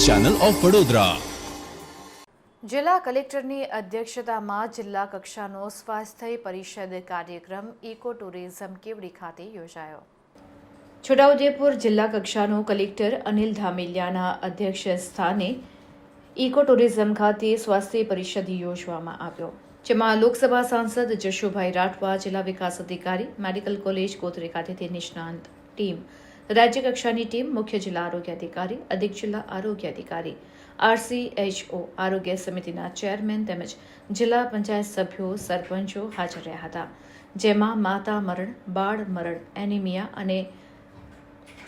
Channel of Vadodara. જિલ્લા કલેક્ટરની અધ્યક્ષતામાં જિલ્લા કક્ષાનો સ્વાસ્થ્ય પરિષદ કાર્યક્રમ ઇકો ટુરિઝમ કેવડી ખાતે યોજાયો। છોટાઉદેપુર જિલ્લા કક્ષાનો કલેક્ટર અનિલ ધામેલિયાના અધ્યક્ષ સ્થાને ઇકો ટુરિઝમ ખાતે સ્વાસ્થ્ય પરિષદ યોજવામાં આવ્યો, જેમાં લોકસભા સાંસદ જશુભાઈ રાઠવા, જિલ્લા વિકાસ અધિકારી, મેડિકલ કોલેજ કોતરી ખાતેથી નિષ્ણાંત ટીમ, રાજ્ય કક્ષાની ટીમ, મુખ્ય જિલ્લા આરોગ્ય અધિકારી, અધિક જિલ્લા આરોગ્ય અધિકારી, RCHO, આરોગ્ય સમિતિના ચેરમેન તેમજ જિલ્લા પંચાયત સભ્યો, સરપંચો હાજર રહ્યા હતા, જેમાં માતા મરણ, બાળ મરણ, એનિમિયા અને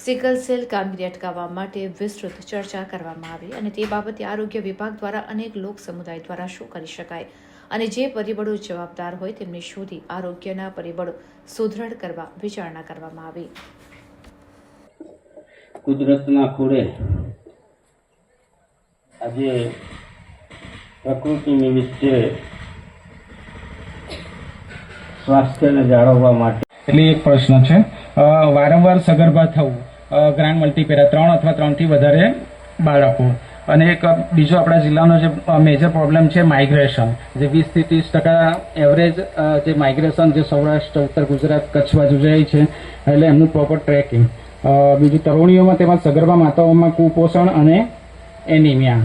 સિકલ સેલ કામગીરી અટકાવવા માટે વિસ્તૃત ચર્ચા કરવામાં આવી અને તે બાબતે આરોગ્ય વિભાગ દ્વારા અનેક લોક સમુદાય દ્વારા શું કરી શકાય અને જે પરિબળો જવાબદાર હોય તેમને શોધી આરોગ્યના પરિબળો સુદૃઢ કરવા વિચારણા કરવામાં આવી। કુદરતના ખોળે આજે પ્રકૃતિની વચ્ચે સ્વાસ્થ્યને જાળવવા માટે એટલે એક પ્રશ્ન છે, વારંવાર સગર્ભા થવું, ગ્રાન્ડ મલ્ટીપેરા 3 અથવા 3 થી વધારે બાળકો, અને એક બીજો આપણા જિલ્લાનો જે મેજર પ્રોબ્લેમ છે માઇગ્રેશન, જે 20 થી 30% એવરેજ જે માઇગ્રેશન જે સૌરાષ્ટ્ર, ઉત્તર ગુજરાત, કચ્છ બાજુ જાય છે, એટલે એમનું પ્રોપર ટ્રેકિંગ। બીજું તરુણીઓમાં તેમજ સગર્ભા માતાઓમાં કુપોષણ અને એનિમિયા,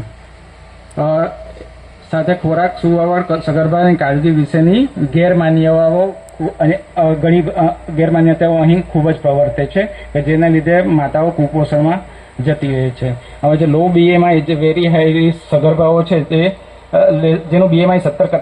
સાથે ખોરાક સુવાવડ સગર્ભાની કાળજી વિશેની ગેરમાન્યતાઓ અને ઘણી ગેરમાન્યતાઓ અહીં ખૂબ જ પ્રવર્તે છે કે જેના લીધે માતાઓ કુપોષણમાં જતી રહે છે। હવે જે લો BMI, જે વેરી હાઈ રિસ્ક સગર્ભાઓ છે તે જેનું BMI 17